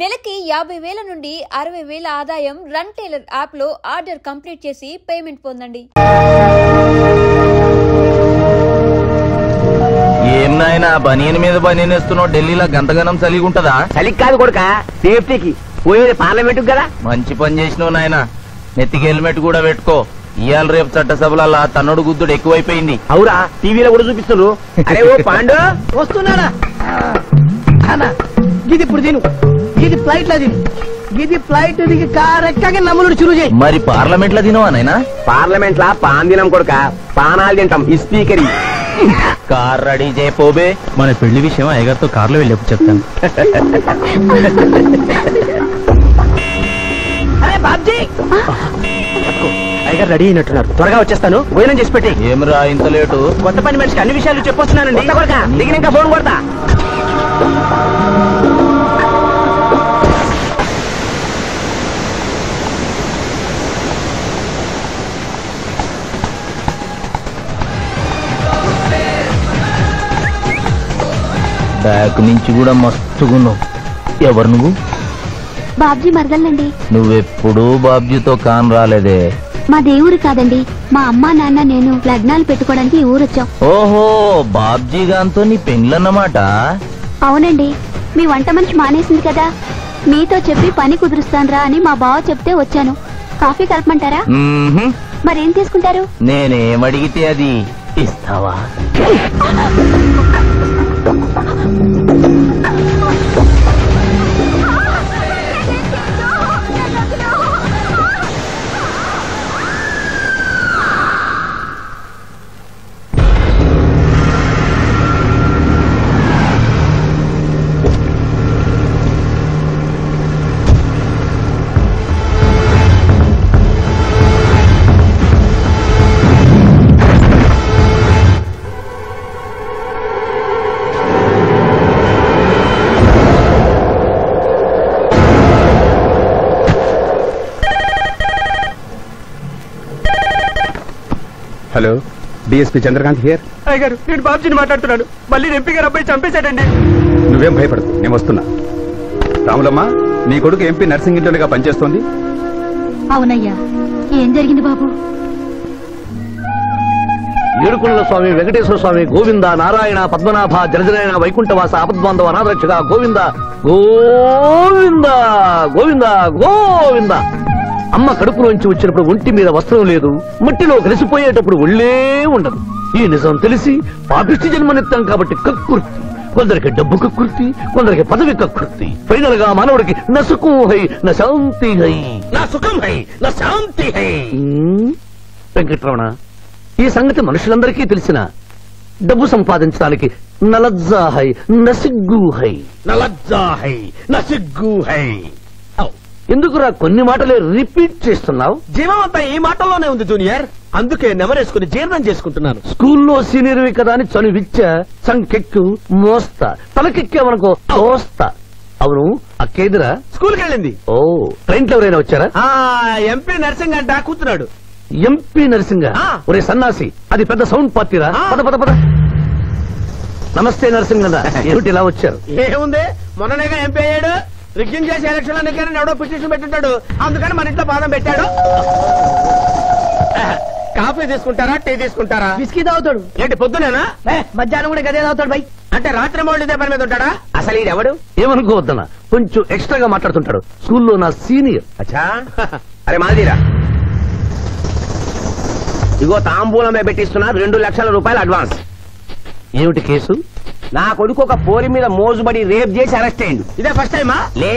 నెలకి 50,000 నుండి 60,000 ఆదాయం రన్ టైలర్ యాప్ లో ఆర్డర్ కంప్లీట్ చేసి పేమెంట్ పొందండి. ఏం నాయనా బనీన్ మీద బనీన్ వేస్తున్నావు? ఢిల్లీలో గంతగనం చలిగి ఉంటదా? చలికి కాదు కొడుక, సేఫ్టీకి. పోయేది పార్లమెంట్ కదా. మంచి పని చేసినావు నాయన. నెత్తికి హెల్మెట్ కూడా పెట్టుకో. ఇవాళ రేపు చట్టసభల తన్నుడు గుద్దుడు ఎక్కువైపోయింది. అవురా, టీవీలో కూడా చూపిస్తున్నారు. అరే ఓ పాండు వస్తున్నారా? ఇది ఇప్పుడు తిను, ఇది ఫ్లైట్ లో తిను, ఇది ఫ్లైట్ దిగి కార్ ఎక్కగా నమ్ములు చురు చేయి. మరి పార్లమెంట్ లో తినవా నాయనా? పార్లమెంట్ లా పాన్ తినం కొడుక, పానాలు తింటాం. ఈ స్పీకర్ కార్ రెడీ చేయపోబే. మన పెళ్లి విషయం అయ్యగారితో కార్లో వెళ్ళేప్పుడు చెప్తాను. అరే బాబ్జీ, అయ్యగారు రెడీ అయినట్టున్నారు. త్వరగా వచ్చేస్తాను, భోజనం చేసి పెట్టి. ఏమిరా ఇంత లేటు? కొత్త పని మనిషికి అన్ని విషయాలు చెప్పొస్తున్నానండి. దిగినాక ఫోన్ కొడతా. బ్యాక్ నుంచి కూడా మస్తుగున్నావు. ఎవరు నువ్వు? బాబ్జీ మరదలండి. నువ్వెప్పుడూ బాబ్జీతో కాన్ రాలేదే. మా దేవురు కాదండి, మా అమ్మా నాన్న నేను లగ్నాలు పెట్టుకోవడానికి ఈ ఊరొచ్చాం. ఓహో, బాబ్జీ గాంతో నీ పెండ్లన్నమాట. అవునండి, మీ వంట మనిషి మానేసింది కదా, మీతో చెప్పి పని కుదురుస్తానరా అని మా బావ చెప్తే వచ్చాను. కాఫీ కలపమంటారా? మరేం తీసుకుంటారు? నేనేమడిగితే అది ఇస్తావా? Hello, DSP Chandrakant here. అయ్యగారు, నేను బాబ్జీని మాట్లాడుతున్నాను. మళ్ళీ ఎంపీ గారు అబ్బాయి చంపేశాడండి. నువ్వేం భయపడదు, నేను వస్తున్నా. రాములమ్మ, నీ కొడుకు ఎంపీ నర్సింగ్ ఇంటర్గా పనిచేస్తోంది. అవునయ్యా, ఏం జరిగింది బాబు? ఏడుకొండల స్వామి, వెంకటేశ్వర స్వామి, గోవింద, నారాయణ, పద్మనాభ, జలజనాయన, వైకుంఠవాస, ఆపద్బాంధవ, అనాథరక్షక, గోవింద గోవింద గోవింద గోవింద. అమ్మ కడుపులోంచి వచ్చినప్పుడు ఒంటి మీద వస్త్రం లేదు, మట్టిలో కలిసిపోయేటప్పుడు ఒళ్ళే ఉండదు. ఈ నిజం తెలిసి పాపిష్టి జన్మనిత్తాం కాబట్టి కక్కుర్తి. కొందరికి డబ్బు కక్కుర్తి, కొందరికి పదవి కక్కుర్తి. ఫైనల్ గా మానవుడికి నసుఖం హై నా శాంతి హై, నా సుఖం హై నా శాంతి హై. వెంకటరమణ, ఈ సంగతి మనుషులందరికీ తెలిసిన డబ్బు సంపాదించడానికి నలజ్జా హై నసిగ్గు హై, నలజ్జా హై నసిగ్గు హై. ఎందుకురా కొన్ని మాటలే రిపీట్ చేస్తున్నావు? జీవం అంతా ఈ మాటల్లోనే ఉంది జూనియర్, అందుకే నెమరేసుకుని జీర్ణం చేసుకుంటున్నాను. స్కూల్లో సీనియర్వి కదా అని చనువిచ్చ సంకెక్కు మోస్తా, తలకెక్కావనుకో తోస్తా. అవును, అక్కేదిరా స్కూల్కి వెళ్ళింది. ఓ, ట్రైన్లో ఎవరైనా వచ్చారా? ఎంపీ నర్సింగ్ అంట కూర్చున్నాడు. ఎంపీ నరసింగ? ఒరే సన్నాసి, అది పెద్ద సౌండ్ పార్టీరా. పద పద పద. నమస్తే నరసింగ, ఏమిటి ఇలా వచ్చారు? ఏముంది, మొన్ననేగా ఎంపీ అయ్యాడు. రిగ్గింగ్ చేసి ఎలక్షన్ అన్నికని ఎవడో పిటిషన్ పెట్టుంటాడు, అందుకని మన ఇంట్లో బాధం పెట్టాడు. కాఫీ తీసుకుంటారా, టీ తీసుకుంటారా? బిస్కీ తాగుతాడు. ఏంటి పొద్దునేనా? మధ్యాహ్నం కూడా గదే తాగుతాడు బై. అంటే రాత్రి మౌళ్ళు ఇదే పని మీద ఉంటాడా? అసలు ఇది ఎవడు? ఏమనుకోవద్దన్నా, కొంచెం ఎక్స్ట్రాగా మాట్లాడుతుంటాడు. స్కూల్లో నా సీనియర్. అచ్చా, అరే మాదిరా, ఇగో తాంబూలమే పెట్టిస్తున్నా, 2 లక్షల రూపాయలు అడ్వాన్స్. ఏమిటి కేసు? నా కొడుకు ఒక పోరి మీద మోజుబడి రేప్ చేసి అరెస్ట్ అయ్యిండు. ఇదే ఫస్ట్ టైమా? లే,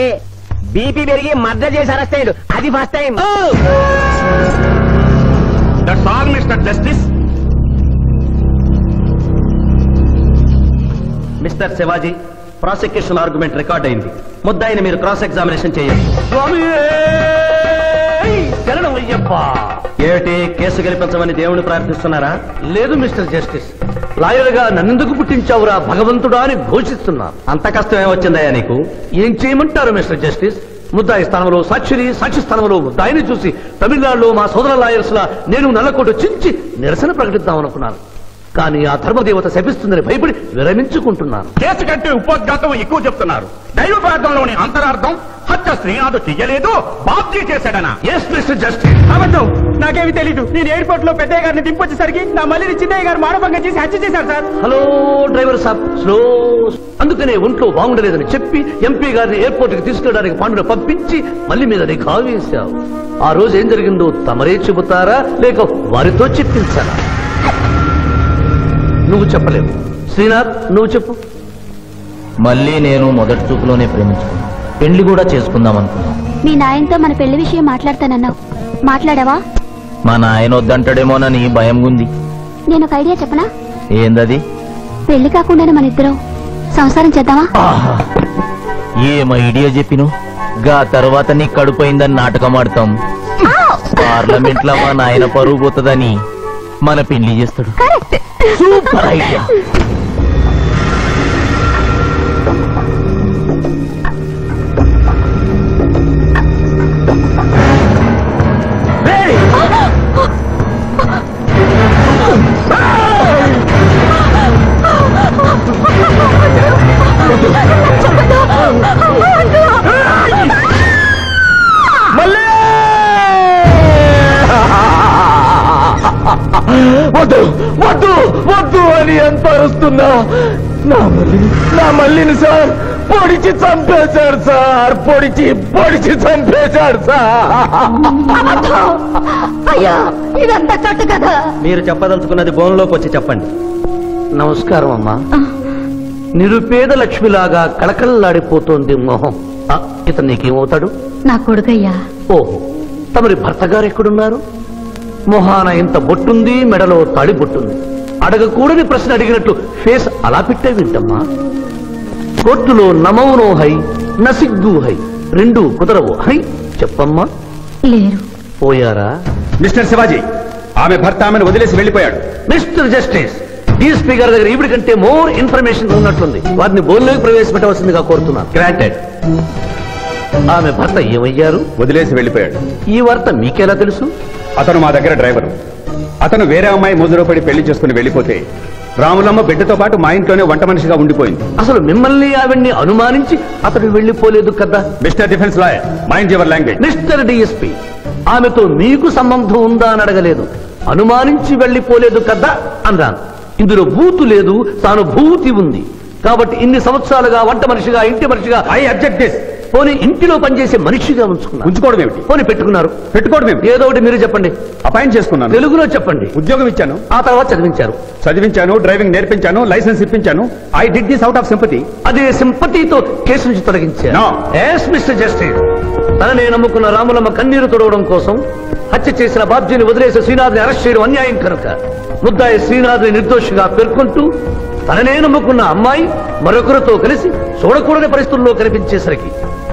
బీపీ పెరిగి మర్డర్ చేసి అరెస్ట్ అయ్యాడు, అది first time. That's all mister justice. Mister Shivaji, prosecution argument record అయింది. ముద్దాయిని మీరు క్రాస్ ఎగ్జామినేషన్ చేయండి. ఏమిటి, కేసు గెలిపించమని దేవుని ప్రార్థిస్తున్నారా? లేదు మిస్టర్ జస్టిస్, లాయర్ గా నన్నెందుకు పుట్టించావురా భగవంతుడా అని ఘోషిస్తున్నా. అంత కష్టం ఏమొచ్చిందయ్యా నీకు? ఏం చేయమంటారు మిస్టర్ జస్టిస్? ముద్దాయి స్థానంలో సాక్షిని, సాక్షి స్థానంలో ముద్దాయిని చూసి తమిళనాడులో మా సోదర లాయర్స్ లా నేను నల్లకోట చించి నిరసన ప్రకటిద్దామనుకున్నాను. కానీ ఆ ధర్మదేవత శపిస్తుందని భయపడి విరమించుకుంటున్నాను. కేసు కంటే ఉపోద్ఘాతం ఎక్కువ చెప్తున్నారు. దైవ ప్రార్థనలోని అంతరార్థం హత్య శ్రీనాథు చెయ్యలేదు, బాబ్జీ చేశాడనా? Yes mister justice. అబద్ధం, నాకేమి తెలీదు. నేను ఎయిర్పోర్ట్ లో పెద్దయ్య గారిని దింపొచ్చేసరికి నా మళ్ళీ చిన్నయ్య గారు మానభంగం చేసి హత్య చేశారు సార్. హలో డ్రైవర్ సాబ్, స్లో. అందుకనే ఒంట్లో బాగుండలేదని చెప్పి ఎంపీ గారిని ఎయిర్పోర్ట్ కి తీసుకెళ్ళడానికి పాండును పంపించి మళ్ళీ మీద నీకు కావేశావు. ఆ రోజు ఏం జరిగిందో తమరే చెబుతారా లేక వారితో చెప్పించారా? నువ్వు చెప్పలేవు. శ్రీనాథ్, నువ్వు చెప్పు. మళ్ళీ నేను మొదటి చూపులోనే ప్రేమించుకున్నాను, పెళ్లి కూడా చేసుకుందాం అనుకున్నాను. మీ నాయనతో మన పెళ్లి విషయం మాట్లాడతానన్నావు, మాట్లాడావా? మా నాయన వద్దంటాడేమోనని భయం ఉంది. నేను ఒక ఐడియా చెప్పనా? ఏందది? పెళ్లి కాకుండానే మన ఇద్దరం సంసారం చేద్దామా? ఆహా, ఏం ఐడియా చెప్పిను. గా తర్వాత నీ కడుపోయిందని నాటకం ఆడతాం. పార్లమెంట్ లో మా నాయన పరువు పోతుందని మన పెళ్లి చేస్తాడు. Super idea. వద్దు వద్దు వద్దు అని ఎంత అరుస్తున్నా నా మల్లిని సార్ పొడిచి చంపేశాడు సార్. పొడిచి చంపేశాడు సార్. అయ్యా, ఇదంతా కట్టు కదా. మీరు చెప్పదలుచుకున్నది బోన్లోకి వచ్చి చెప్పండి. నమస్కారం అమ్మా. నిరుపేద లక్ష్మిలాగా కళకళలాడిపోతోంది మొహం. ఇతను నీకేమవుతాడు? నా కొడుకయ్యా. ఓహో, తమరి భర్త గారు ఎక్కడున్నారు? మొహాన ఇంత బొట్టుంది, మెడలో తాడి బొట్టుంది. అడగకూడని ప్రశ్న అడిగినట్లు ఫేస్ అలా పెట్టే వింటమ్మా. కోర్టులో నమౌనో హై, నసిగ్గు హై, రెండు కుదరవు హై. చెప్పమ్మా. లేరు. పోయారా? మిస్టర్ శివాజీ, ఆమె భర్త ఆమెను వదిలేసి వెళ్ళిపోయాడు. మిస్టర్ జస్టిస్, డీఎస్పీ గారి దగ్గర ఈవిడి కంటే మోర్ ఇన్ఫర్మేషన్ ఉన్నట్లుంది. వారిని బోన్లోకి ప్రవేశపెట్టవలసిందిగా కోరుతున్నాను. గ్రాంటెడ్. ఆమె భర్త ఏమయ్యారు? వదిలేసి వెళ్ళిపోయాడు. ఈ వార్త మీకెలా తెలుసు? అతను మా దగ్గర డ్రైవరు. అతను వేరే అమ్మాయి ముద్రలో పడి పెళ్లి చేసుకుని వెళ్ళిపోతే రాములమ్మ బిడ్డతో పాటు మా ఇంట్లోనే వంట మనిషిగా ఉండిపోయింది. అసలు మిమ్మల్ని ఆవిడ్ని అనుమానించి అతడు వెళ్ళిపోలేదు కదా. Mister defence lawyer, mind your language. Mister DSP, ఆమెతో మీకు సంబంధం ఉందా అని అడగలేదు, అనుమానించి వెళ్ళిపోలేదు కదా అన్నాను. ఇందులో భూతు లేదు, తాను భూతి ఉంది. కాబట్టి ఇన్ని సంవత్సరాలుగా వంట మనిషిగా, ఇంటి మనిషిగా, ఐ అబ్జెక్ట్ దిస్. పోనీ ఇంటిలో పనిచేసే మనిషిగా ఉంచుకోవడం ఏమిటి? పోనీ పెట్టుకున్నారు. పెట్టుకోవడం ఏమిటి? ఏదో ఒకటి మీరు చెప్పండి. అపాయింట్ చేసుకున్నాను. తెలుగులో చెప్పండి. ఉద్యోగం ఇచ్చాను. ఆ తర్వాత చదివించారు. డ్రైవింగ్ నేర్పించాను, లైసెన్స్ ఇప్పించాను. I did this out of sympathy. అదే సింపతితో కేసు నుంచి తొలగించారు. No. ఎస్ మిస్టర్ జస్టిస్, తననే నమ్ముకున్న రాములమ్మ కన్నీరు తొడవడం కోసం హత్య చేసిన బాబ్జీని వదిలేసి శ్రీనాథ్ని అరెస్ట్ చేయడం అన్యాయం కనుక ముద్దాయి శ్రీనాథ్ని నిర్దోషిగా పేర్కొంటూ తననే నమ్ముకున్న అమ్మాయి మరొకరితో కలిసి చూడకూడని పరిస్థితుల్లో కనిపించేసరికి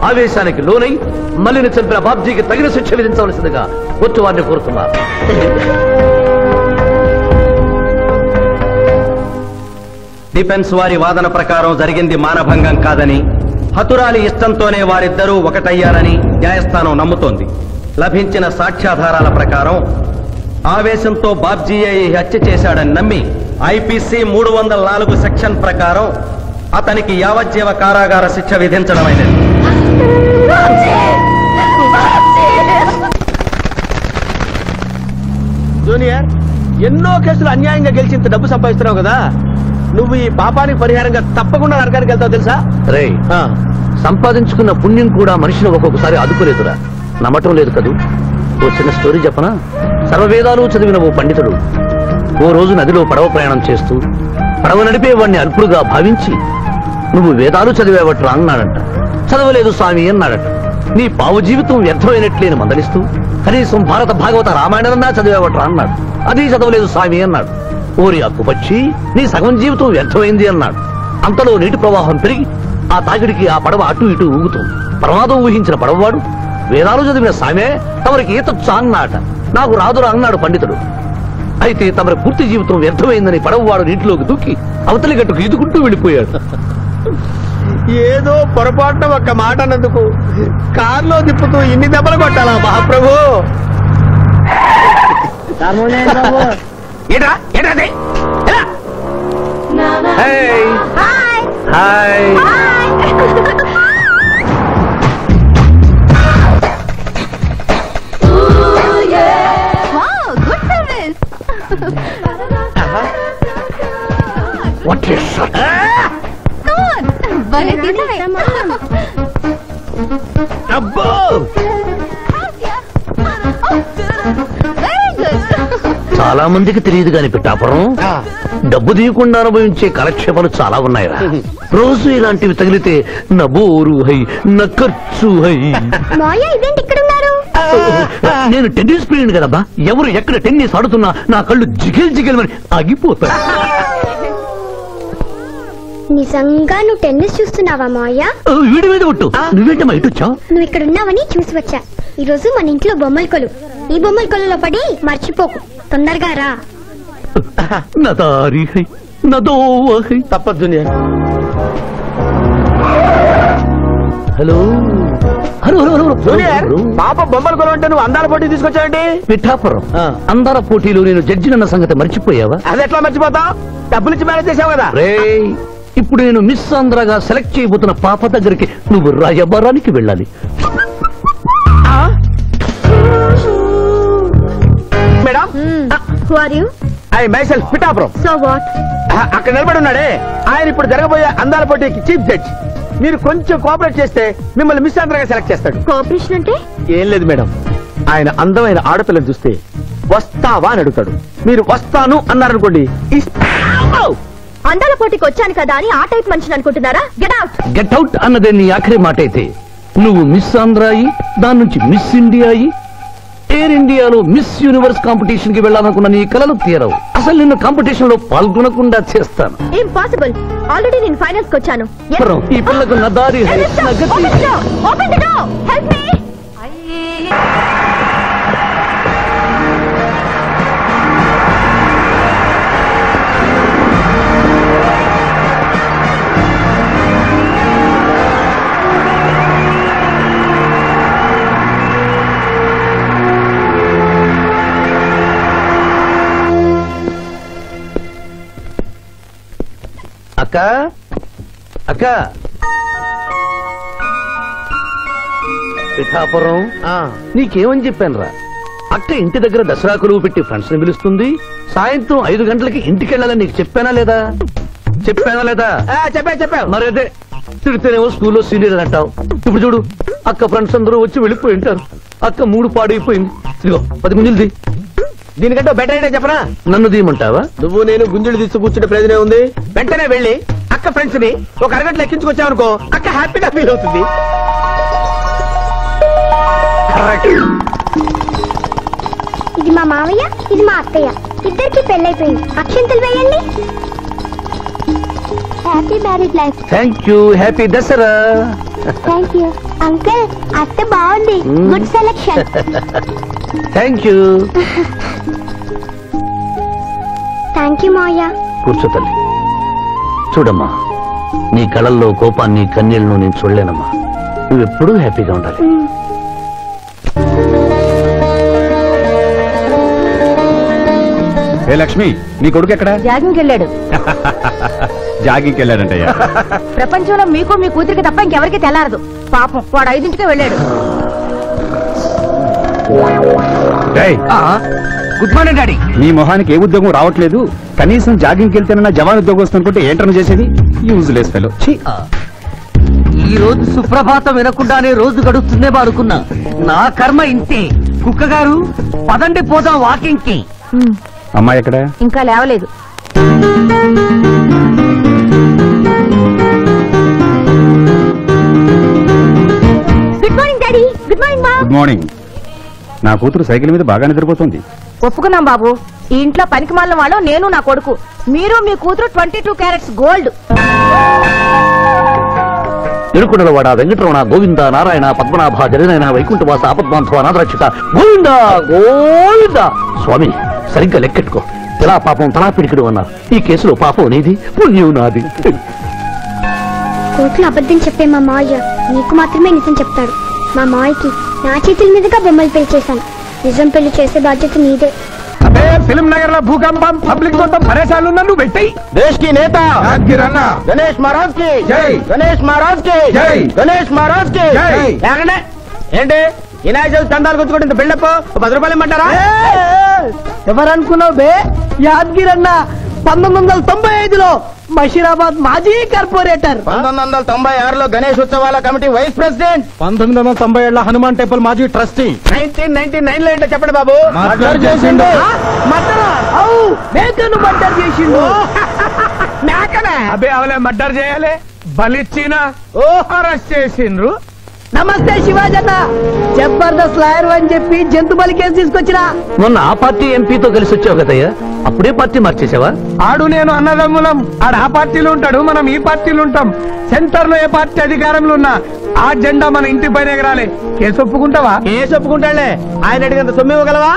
ఆవేశానికి లోనై మల్లిని చంపిన బాబ్జీకి తగిన శిక్ష విధించవలసిందిగా కోర్టు వారిని కోరుతున్నారు. డిఫెన్స్ వారి వాదన ప్రకారం జరిగింది మానభంగం కాదని, హతురాలి ఇష్టంతోనే వారిద్దరూ ఒకటయ్యారని న్యాయస్థానం నమ్ముతోంది. లభించిన సాక్ష్యాధారాల ప్రకారం ఆవేశంతో బాబ్జీయే ఈ హత్య చేశాడని నమ్మి ఐపీసీ 304 సెక్షన్ ప్రకారం అతనికి యావజ్జీవ కారాగార శిక్ష విధించడమైనది. జూనియర్, ఎన్నో కేసులు అన్యాయంగా గెలిచి ఇంత డబ్బు సంపాదిస్తున్నావు కదా, నువ్వు ఈ పాపానికి పరిహారంగా తప్పకుండా నరకానికి వెళ్తావు తెలుసా? రే, సంపాదించుకున్న పుణ్యం కూడా మనిషిని ఒక్కొక్కసారి అదుపులేదురా. నమ్మటం లేదు కదూ. ఓ చిన్న స్టోరీ చెప్పనా? సర్వవేదాలు చదివిన ఓ పండితుడు ఓ రోజు నదిలో పడవ ప్రయాణం చేస్తూ పడవ నడిపే వాడిని అల్పుడుగా భావించి, నువ్వు వేదాలు చదివేవట్రా అన్నాడంట. చదవలేదు స్వామి అన్నాడట. నీ పావు జీవితం వ్యర్థమైనట్లేని మందలిస్తూ, కనీసం భారత భాగవత రామాయణన్నా చదివేవట్రా అన్నాడు. అది చదవలేదు స్వామి అన్నాడు. ఓరి అక్కుపచ్చి, నీ సగం జీవితం వ్యర్థమైంది అన్నాడు. అంతలో నీటి ప్రవాహం పెరిగి ఆ తాగిడికి ఆ పడవ అటు ఇటు ఊగుతుంది. ప్రమాదం ఊహించిన పడవవాడు, వేదాలు చదివిన సామే తమరికి ఈతొచ్చా అన్నాట. నాకు రాదురా అన్నాడు పండితుడు. అయితే తమరి పూర్తి జీవితం వ్యర్థమైందని పడవవాడు నీటిలోకి దూకి అవతలి గట్టుకు ఈదుకుంటూ వెళ్ళిపోయాడు. ఏదో పొరపాటున ఒక్క మాట అన్నందుకు కారులో తిప్పుతూ ఇన్ని దెబ్బలు కొట్టాలా మహాప్రభు? ఏంట్రా ఏంటది? హాయ్ వాట్ ఇస్ అబ్బో చాలా మందికి తెలియదు కాని పిఠాపురం డబ్బు తీయకుండా అనుభవించే కాలక్షేపాలు చాలా ఉన్నాయిరా. రోజు ఇలాంటివి తగిలితే నా బోరు హై నా ఖర్చు హై. నేను టెన్నిస్ ప్లేయర్ కదబ్బా. ఎవరు ఎక్కడ టెన్నిస్ ఆడుతున్నా నా కళ్ళు జిగిల్ జిగిల్ అని ఆగిపోతాయి. నిజంగా నువ్వు టెన్నిస్ చూస్తున్నావా మాయా? వీడి మీద కొట్టు. నువ్వేంటమ్మా ఇటు వచ్చావు? నువ్వు ఇక్కడ ఉన్నావని చూసి వచ్చా. ఈ రోజు మన ఇంట్లో బొమ్మల కొలు. ఈ బొమ్మల కొలులో పడి మర్చిపోకు. తొందరగా రా. నా దారి హై నా దోవ హై. తప్పదు. హలో హలో హలో జూనియర్, పాప బొమ్మల కొలు అంటే నువ్వు అందాల పోటీ తీసుకొచ్చావండి? పిఠాపురం అందాల పోటీలో నేను జడ్జినన్న సంగతి మర్చిపోయావా? అది ఎట్లా మర్చిపోతావు? డబ్బులిచ్చి మేనేజ్ చేసావు కదా. రేయ్, ఇప్పుడు నేను మిస్ ఆంధ్రగా సెలెక్ట్ చేయబోతున్న పాప దగ్గరికి నువ్వు రాయబారానికి వెళ్ళాలి. Madam, Who are you? I myself Pithapuram. So what? అక్కడ నిలబడి ఉన్నాడే ఆయన ఇప్పుడు జరగబోయే అందాల పోటీకి చీఫ్ జడ్జ్. మీరు కొంచెం కోఆపరేట్ చేస్తే మిమ్మల్ని మిస్ ఆంధ్రగా సెలెక్ట్ చేస్తాడు. కోఆపరేషన్ అంటే? ఏం లేదు మేడం, ఆయన అందమైన ఆడపిల్లని చూస్తే వస్తావా అని అడుగుతాడు. మీరు వస్తాను అన్నారనుకోండి, అందాల పోటీకి వచ్చాను కదా అని ఆ టైప్ మనిషిని అనుకుంటున్నారా? Get out. గెట్ అవుట్ అన్నదే నీ ఆఖరి మాట అయితే నువ్వు మిస్ ఆంధ్ర అయి దాని నుంచి మిస్ ఇండియా అయి ఎయిర్ ఇండియాలో మిస్ యూనివర్స్ కాంపిటీషన్ కి వెళ్ళాలనుకున్న నీ కలలు తీరవు. అసలు నిన్ను కాంపిటీషన్ లో పాల్గొనకుండా చేస్తాను. ఇంపాసిబుల్. ఆల్రెడీ నేను ఫైనల్స్ కి వచ్చాను. ఈ పిల్లకు నా దారి హై, నా గతి high. Open the door. Help me. అక్క అక్క పిఠాపురం నీకేమని చెప్పాను రా? అక్క ఇంటి దగ్గర దసరా కొలువు పెట్టి ఫ్రెండ్స్ ని పిలుస్తుంది. సాయంత్రం 5 గంటలకి ఇంటికి వెళ్ళాలని నీకు చెప్పానా లేదా? చెప్పావు. మరి అదే తిడితేనేమో స్కూల్లో సీనియర్ అని అంటావు. ఇప్పుడు చూడు, అక్క ఫ్రెండ్స్ అందరూ వచ్చి వెళ్ళిపోయి ఉంటారు. అక్క మూడు పాడైపోయింది. ఇదిగో 10 గుంజులు దీనికంటే బెటర్ అయితే చెప్పనా? నన్ను తీయమంటావా? నువ్వు నేను గుంజులు తీసి కూర్చుంటే ప్రయోజనం ఉంది. వెంటనే వెళ్ళి అక్క ఫ్రెండ్స్ ని ఒక అరగంట ఎక్కించుకొచ్చావనుకో, అక్క హ్యాపీగా ఫీల్ అవుతుంది. ఇది మా మావయ్య, ఇది మా అత్తయ్య. ఇద్దరికి పెళ్ళైపోయింది. అక్షంతలు వేయండి. Happy marriage life. Thank you. Happy Dasara. Thank you uncle. అత్త బాగుంది. Good selection. Thank you. Thank you మావయ్య. కూర్చో తల్లి. చూడమ్మా, నీ కళల్లో కోపాన్ని కన్నీళ్లను నేను చూడలేనమ్మా. నువ్వెప్పుడూ హ్యాపీగా ఉండాలి. ఏ లక్ష్మి, నీ కొడుకు ఎక్కడ? జాగింగ్కి వెళ్ళాడు. జాగింగ్కి వెళ్ళాడంటయ్యా. ప్రపంచంలో మీకు మీ కూతురికి తప్ప ఇంకెవరికి తెల్లారదు. పాపం వాడు 5ంటికే వెళ్ళాడు. Good morning daddy. నీ మొహానికి ఏ ఉద్యోగం రావట్లేదు. కనీసం జాగింగ్కి వెళ్తేనన్నా జవాన్ ఉద్యోగం వస్తుందంటే ఏంటని చేసేది? Useless fellow. ఈ రోజు సుప్రభాతం వినకుండానే రోజు గడుస్తుందే అనుకున్నా. నా కర్మ ఇంతే. కుక్క గారు పదండి పోదాం వాకింగ్ కి. అమ్మాయి ఎక్కడ? ఇంకా లేవలేదు. Good morning daddy. Good morning మా. Good morning. నా కూతురు సైకిల్ మీద బాగా నిద్రపోతుంది. ఒప్పుకున్నాం బాబు. ఈ ఇంట్లో పనికి మాలిన వాళ్ళు నేను, నా కొడుకు. మీరు మీ కూతురు 22 క్యారెట్స్ గోల్డ్. ఇరుకుడలవాడ వెంకటరమణ గోవింద నారాయణ పద్మనాభ జగనైన వైకుంఠవాస ఆపద్బాంధవ అనాథరక్షక గోవింద గోవింద. స్వామి, సరిగ్గా లెక్కెట్టుకో. ఎలా పాపం తలా పిడికిడు అన్నారు. ఈ కేసులో పాపం నీది, పుణ్యం నాది. కోర్టులో అబద్ధం చెప్పే మా మావయ్య నీకు మాత్రమే నిజం చెప్తాడు. మా మావయ్యకి నా చేతుల మీదుగా బొమ్మలు పెళ్లి చేశాను. నిజం పెళ్లి చేసే బాధ్యత నీదే. అదే ఫిల్మ్ నగర్ లో భూకంపం పబ్లిక్ మొత్తం పరేషాన్లు ఉన్నా నువ్వు పెట్టాయి. దేశ్ కి నేత గణేష్ మహారాజ్ కి జై, గణేష్ మహారాజ్ కి జై, గణేష్ మహారాజ్ కి జై. ఏంటి వినాయక చవితి చందాలు గుర్తుకుంటే ఇంత బిల్డప్ 10 రూపాయలు ఇమ్మంటారా? ఎవరనుకున్నావు బే? యాదగిరి అన్న 1995లో బషీరాబాద్ మాజీ కార్పొరేటర్, 1996లో గణేష్ ఉత్సవాల కమిటీ వైస్ ప్రెసిడెంట్, 1997లో హనుమాన్ టెంపుల్ మాజీ ట్రస్టీ, 1999లో ఏంటో చెప్పండి బాబు. మర్డర్ చేసిండు. మేకను మర్డర్ చేసిండు. మేకనే అబ్బే అవలే మర్డర్ చేయాలి, బలిచ్చిన అరెస్ట్ చేసిండ్రు. నమస్తే శివాజన్న, జబర్దస్త్ లాయర్ అని చెప్పి జంతు బలి కేసు తీసుకొచ్చిన. మొన్న ఆ పార్టీ ఎంపీతో కలిసి వచ్చావు కదయ్యా, అప్పుడే పార్టీ మార్చేసావా? ఆడు నేను అన్నదమ్ములం, ఆడు ఆ పార్టీలో ఉంటాడు, మనం ఈ పార్టీలో ఉంటాం. సెంటర్ లో ఏ పార్టీ అధికారంలో ఉన్నా ఆ జెండా మన ఇంటి పైన ఎగరాలి. కేసు ఒప్పుకుంటావా? కేసు ఒప్పుకుంటాడులే, ఆయన అడిగినంత సొమ్ము ఇవ్వగలవా?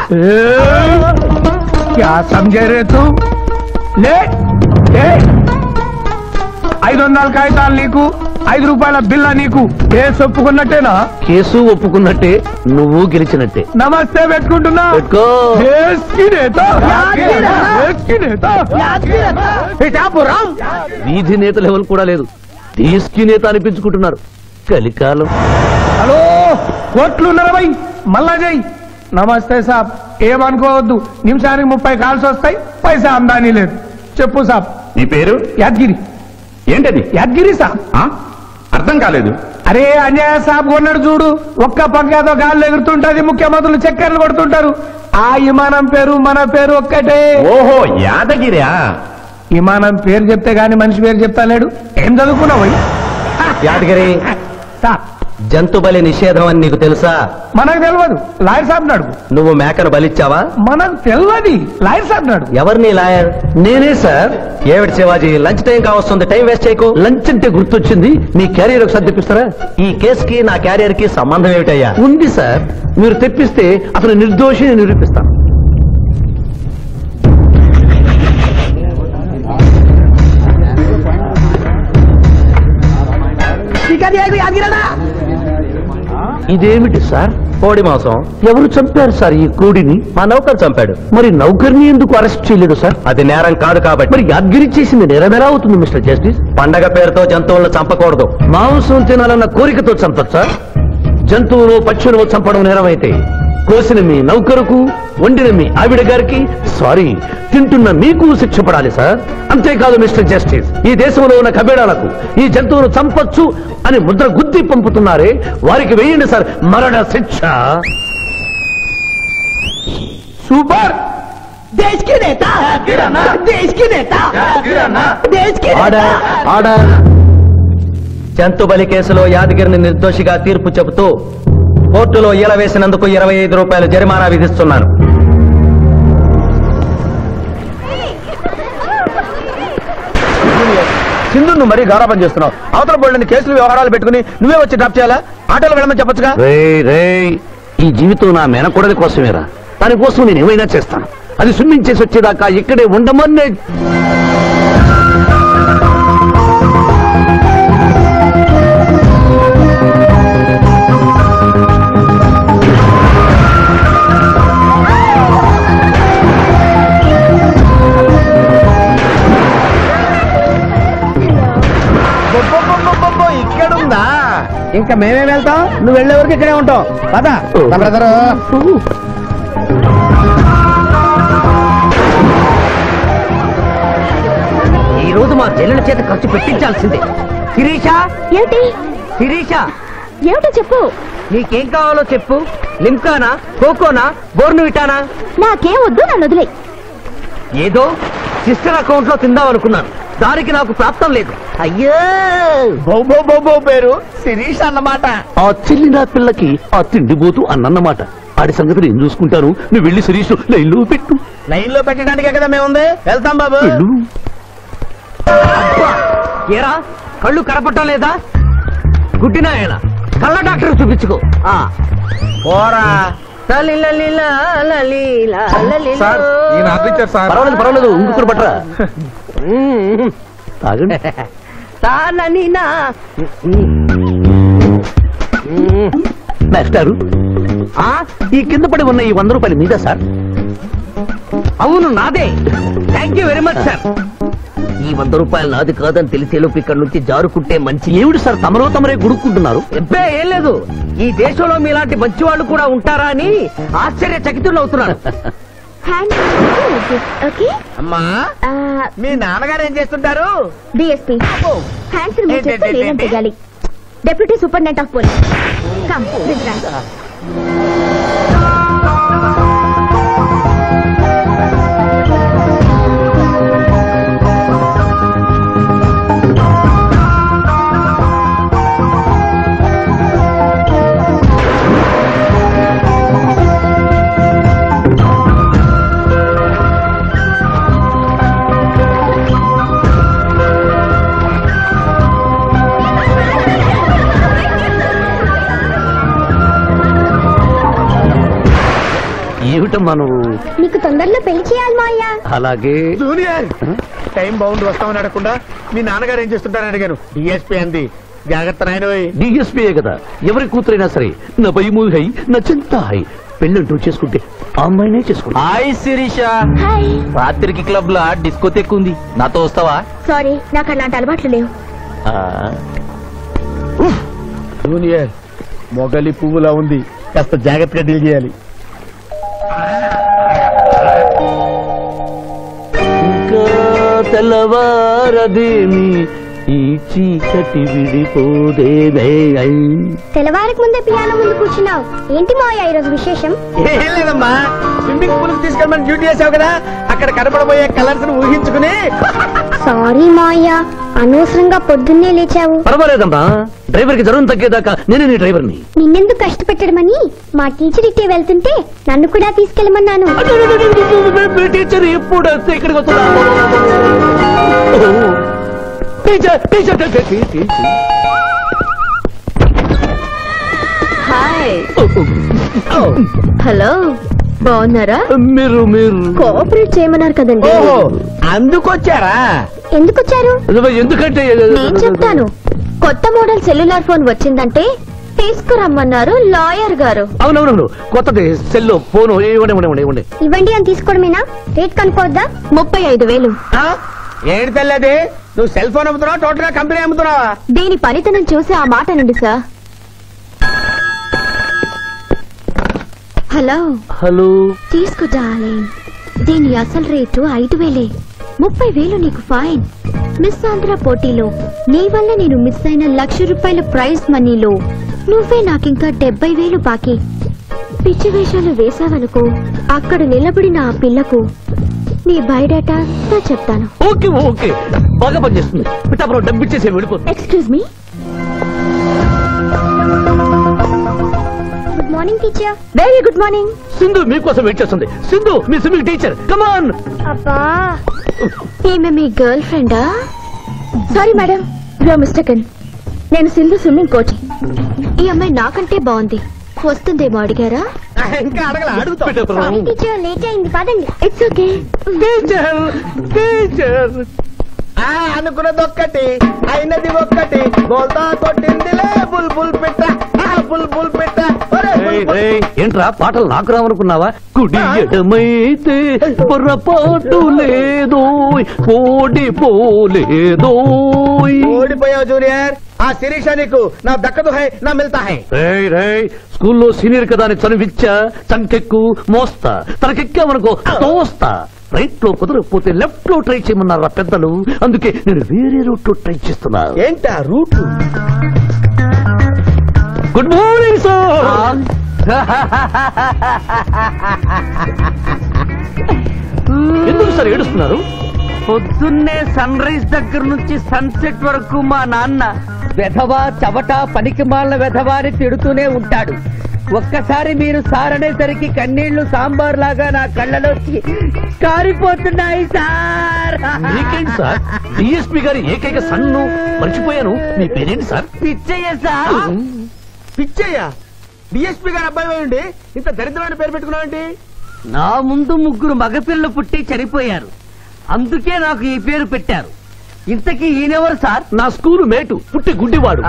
క్యా సమझे रे तू? లే 500 కాగితాలు నీకు, 5 రూపాయల బిల్ల నీకు. కేసు ఒప్పుకున్నట్టేనా? కేసు ఒప్పుకున్నట్టే, నువ్వు గెలిచినట్టే. నమస్తే పెట్టుకుంటున్నా. పెట్టుకో. దేశ్ కి నేత, దేశ్ కి నేత. పిఠాపురం వీధి నేత లెవెల్ కూడా లేదు, దేశ్ నేత అనిపించుకుంటున్నారు. కలికాలం. హలో, కోట్లు 40 మళ్ళా జై. నమస్తే సాబ్, ఏమనుకోవద్దు, నిమిషానికి 30 కాల్స్ వస్తాయి, పైసా ఆమ్దానీ లేదు. చెప్పు సాబ్. నీ పేరు? యాదగిరి. ఏంటది? యాదగిరి సాబ్. అర్థం కాలేదు. అరే అంజయ్య సాబ్ కొన్నాడు చూడు, ఒక్క పక్కతో గాల్లో ఎగురుతుంటది, ముఖ్యమంత్రులు చక్కర్లు కొడుతుంటారు. ఆ విమానం పేరు మన పేరు ఒక్కటే. ఓహో, యాదగిరా? విమానం పేరు చెప్తే గాని మనిషి పేరు చెప్తా లేడు. ఏం చదువుకున్నావు? యాదగిరి, సాబ్ జంతు బలి నిషేధం అని నీకు తెలుసా? మనకు తెలియదు, లాయర్ సాబ్ నాడు. నువ్వు మేకను బలిచ్చావా? మనకు తెలియదు, లాయర్ సాబ్ నాడు. ఎవరిని లాయర్? నేనే సార్. ఏమిటి శివాజీ, లంచ్ టైం కావస్తుంది, టైం వేస్ట్ చేయకు. లంచ్ అంటే గుర్తొచ్చింది, మీ క్యారియర్ ఒకసారి తెప్పిస్తారా? ఈ కేసుకి నా క్యారియర్ కి సంబంధం ఏమిటయ్యా? ఉంది సార్, మీరు తెప్పిస్తే అతను నిర్దోషిని నిరూపిస్తాను. ఇదేమిటి సార్? కోడి మాంసం. ఎవరు చంపారు సార్ ఈ కోడిని? మా నౌకరు చంపాడు. మరి నౌకర్ని ఎందుకు అరెస్ట్ చేయలేదు సార్? అది నేరం కాదు కాబట్టి. మరి యాదగిరి చేసింది నేరం ఎలా అవుతుంది మిస్టర్ జస్టిస్? పండగ పేరుతో జంతువులను చంపకూడదు. మాంసం తినాలన్న కోరికతో చంపచ్చా? జంతువులు పక్షులు చంపడం నేరమైతే కోసిన మీ నౌకరుకు, వండిన మీ ఆవిడ గారికి, సారీ తింటున్న మీకు శిక్ష పడాలి సార్. అంతేకాదు మిస్టర్ జస్టిస్, ఈ దేశంలో ఉన్న కబేడాలకు ఈ జంతువును చంపొచ్చు అని ముద్ర గుద్ది పంపుతున్నారే, వారికి వేయండి సార్ మరణ శిక్ష. సూపర్. దేశ్ కి నేత, దేశ్ కి నేత, దేశ్ కి ఆర్డర్, ఆర్డర్. జంతు బలి కేసులో యాదగిరిని నిర్దోషిగా తీర్పు చెబుతూ కోర్టులో ఈల వేసినందుకు 25 రూపాయలు జరిమానా విధిస్తున్నాను. సింధు నువ్వు మరీ గారాబం చేస్తున్నావు. అవతల బోల్డని కేసులు వ్యవహారాలు పెట్టుకుని నువ్వే వచ్చి డ్రాప్ చేయాలా? ఆటోలో వెళ్ళమని చెప్పొచ్చుగా. ఈ జీవితం నా మేనకోడలి కోసమేరా, దానికోసం నేను ఏమైనా చేస్తాను. అది స్విమ్మింగ్ చేసి వచ్చేదాకా ఇక్కడే ఉండమని. ఇక్కడుందా? ఇంకా మేమే వెళ్తాం, నువ్వు వెళ్లే వరకు ఇక్కడే ఉంటావు. పద బ్రదరు. ఈ రోజు మా చెల్లెల చేత ఖర్చు పెట్టించాల్సిందే. శిరీష, ఏమిటి శిరీష, ఏమిటో చెప్పు. నీకేం కావాలో చెప్పు. లింకానా, కోకోనా, బోర్నువిటానా? నాకేం వద్దు, నన్ను వదిలే. ఏదో సిస్టర్ అకౌంట్ లో తిందామనుకున్నాను, దానికి నాకు ప్రాప్తం లేదు. అయ్యో, బొబ్బో పేరు శిరీష్ అన్నమాట. ఆ చెల్లి నా పిల్లకి ఆ తిండిపోతూ అన్నమాట. ఆడి సంగతి నేను చూసుకుంటాను, నువ్వు వెళ్ళి శిరీష్ లైన్లో పెట్టు. లైన్ లో పెట్టడానికే కదా మేముంది, వెళ్తాం బాబు. వెళ్ళు. ఏరా, కళ్ళు కనపడటం లేదా? గుడ్డినాయన కళ్ళ డాక్టర్ చూపించుకో. పోరా. పర్వాలేదు పర్వాలేదు, ఇంకొకరు పట్టరా. తాగండి. మాస్టారు, ఈ కింద పడి ఉన్న ఈ 100 రూపాయలు మీద సార్. అవును నాదే. Thank you very much sir. ఈ 100 రూపాయలు నాది కాదని తెలిసేలోపు ఇక్కడ నుంచి జారుకుంటే మంచి. ఏమిటి సార్ తమరో తమరే గుడుక్కుంటున్నారు? ఎబ్బే ఏం లేదు, ఈ దేశంలో మీలాంటి మంచి వాళ్ళు కూడా ఉంటారా అని ఆశ్చర్యచకితులు అవుతున్నారు. అమ్మా మీ నాన్నగారు ఏం చేస్తుంటారు? డిఎస్పీ. హ్యాండ్స్ రిమూవ్ చేస్తే లేదని తెగాలి. Deputy superintendent of police. Come ఏమిటమ్మా నువ్వు? నీకు తొందరలో పెళ్లి చేయాలి మాయా. అలాగే. జూనియర్ టైం బౌండ్ వస్తామని అడగకుండా మీ నాన్నగారు ఏం చేస్తుంటారని అడిగాను. డిఎస్పీ అంది. జాగ్రత్త నాయన. డిఎస్పీయే కదా, ఎవరి కూతురైనా సరే నా భయము హై నా చింత హై. పెళ్ళంటూ చేసుకుంటే ఆ అమ్మాయినే చేసుకుంటా. హాయ్ శిరీష. హాయ్. రాత్రికి క్లబ్ లా డిస్కోతెక్ ఉంది, నాతో వస్తావా? సారీ, నాకు అలాంటి అలవాట్లు లేవు. జూనియర్ మొగలి పువ్వులా ఉంది, కాస్త జాగ్రత్తగా డీల్ చేయాలి. ఇంకా తెల్లవారదేమి ఈ చీకటి విడిపోదేదే. తెల్లవారికి ముందే పియానో ముందు కూర్చున్నావు ఏంటి మాయా ఈరోజు విశేషం? ఏం లేదమ్మా, స్విమ్మింగ్ పూల్ తీసుకెళ్ళమని డ్యూటీ చేసావు కదా, అక్కడ కనపడబోయే కలర్స్ ఊహించుకుని. సారీ మాయా, అనవసరంగా పొద్దున్నే లేచావు. పర్వాలేదమ్మా, డ్రైవర్ కి జ్వరం తగ్గేదాకా నేనే నీ డ్రైవర్ని. నిన్నెందుకు కష్టపెట్టడమని మా టీచర్ ఇట్టే వెళ్తుంటే నన్ను కూడా తీసుకెళ్ళమన్నాను. టీచర్ ఎప్పుడు వస్తే ఇక్కడికి వస్తున్నా? హాయ్. హలో, బాగున్నారా? మీరు కోఆపరేట్ చేయమన్నారు కదండి. అందుకొచ్చారా? ఎందుకు వచ్చారు? ఎందుకంటే నేను చెప్తాను. కొత్త మోడల్ సెల్యులార్ ఫోన్ వచ్చిందంటే తీసుకురమ్మన్నారు లాయర్ గారు. అవునవును, కొత్తది సెల్లో ఫోను. ఇవ్వండి. ఇవ్వండి అని తీసుకోవడమేనా? రేట్ కనుక్కోవద్దా? 35,000. ఏంటి తెల్లది, నువ్వు సెల్ ఫోన్ అమ్ముతున్నావా, టోటల్ గా కంపెనీ అమ్ముతున్నావా? దీని పనితనం చూసి ఆ మాట నుండి సార్. హలో తీసుకో డార్లింగ్. దీని అసలు రేటు 5,000. 30,000 నీకు ఫైన్. మిస్ ఆంధ్ర పోటీలో నీ వల్ల నేను మిస్ అయిన ₹1,00,000 ప్రైజ్ మనీలో నువ్వే నాకింకా 70,000 బాకీ. పిచ్చి వేషాలు వేసావనుకో, అక్కడ నిలబడిన ఆ పిల్లకు నీ బయోడేటా చెప్తాను. ఓకే, బాగా పనిచేస్తుంది. పిఠాపురం డబ్బిచ్చేసి వెళ్ళిపోతుంది. Excuse me. Good morning teacher. Very good morning. Sindhu మీకోసం వెయిట్ చేస్తుంది. సింధు మీ స్విమ్మింగ్ టీచర్, కమాన్. అబ్బా, ఈమె మీ గర్ల్ ఫ్రెండా? Sorry madam, you mistaken. నేను సింధు స్విమ్మింగ్ కోచ్. ఈ అమ్మాయి నాకంటే బాగుంది, వస్తుందేమో అడిగారా? ఇంకా అడగల, అడుగుతా. టీచర్ లేట్ అయింది, పదండి. It's okay. టీచర్ అనుకున్నది ఒక్కటి, అయినది ఒక్కటి. బోల్తా కొట్టిందిలే బుల్బుల్ పిట్ట, బుల్బుల్ పిట్ట. ఏంట్రా పాటలు నాకు రావనుకున్నావా? కుడి ఎడమైతే పొరపాటు లేదో, ఓడిపోలేదో. ఓడిపోయావు జూనియర్. ఆ శిరీష నీకు నా దక్కదు హై, నా మిల్తా హై. స్కూల్లో సీనియర్ కదా అని చనివిచ్చా, చంకెక్కు మోస్తా, తనకెక్కామనుకో తోస్తా. రైట్ లో కుదరకపోతే లెఫ్ట్ లో ట్రై చేయమన్నారా పెద్దలు, అందుకే నేను వేరే రూట్ లో ట్రై చేస్తున్నా. ఏంటా రూట్? Good morning sir. ఎందుకు సార్ ఏడుస్తున్నారు? పొద్దున్నే సన్ రైజ్ దగ్గర నుంచి సన్సెట్ వరకు మా నాన్న వెధవా చవట పనికి మాలిన వెధవా అని తిడుతూనే ఉంటాడు. ఒక్కసారి మీరు సార్ అనేసరికి కన్నీళ్లు సాంబార్ లాగా నా కళ్ళలోకి కారిపోతున్నాయి సార్. మీకేంటి సార్, డిఎస్పీ గారి ఏకైక సన్ను మర్చిపోయాను. మీ పేరేంటి sir? Picchayya sir. Picchayya? DSP గారి అబ్బాయి ఉండి ఇంత దరిద్రమైన పేరు పెట్టుకున్నావేంటి? నా ముందు 3 మగపిల్లలు పుట్టి చనిపోయారు, అందుకే నాకు ఈ పేరు పెట్టారు. ఇంతకీ ఈయనెవరు సార్? నా స్కూలు మేటు, పుట్టి గుడ్డివాడు.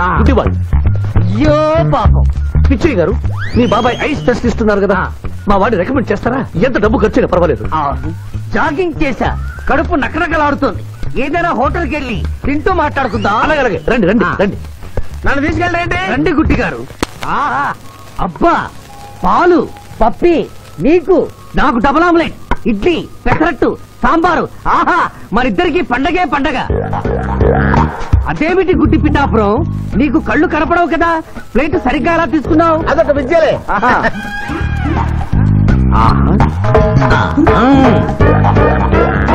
అయ్యో పాపం. పిచ్చయ్య గారు, మీ బాబాయ్ ఐస్ టెస్ట్ ఇస్తున్నారు కదా, మా వాడిని రికమెండ్ చేస్తారా? ఎంత డబ్బు ఖర్చైనా పర్వాలేదు. జాగింగ్ చేశా, కడుపు నకనకలాడుతుంది. ఏదైనా హోటల్కి వెళ్ళి తింటూ మాట్లాడుకుందాం. అలాగే రండి రండి రండి. నన్ను తీసుకెళ్ళండి. రండి గుట్టి గారు. ఆహా, అబ్బా, పాలు, పప్పి, నీకు, నాకు డబుల్ ఆమ్లెట్, ఇడ్లీ, పెసరట్టు, సాంబారు. ఆహా, మరిద్దరికి పండగే పండగ. అదేమిటి గుడ్డి పిఠాపురం, నీకు కళ్ళు కనపడవు కదా, ప్లేట్ సరిగ్గా ఎలా తీసుకున్నావు? అదొక విద్యలే.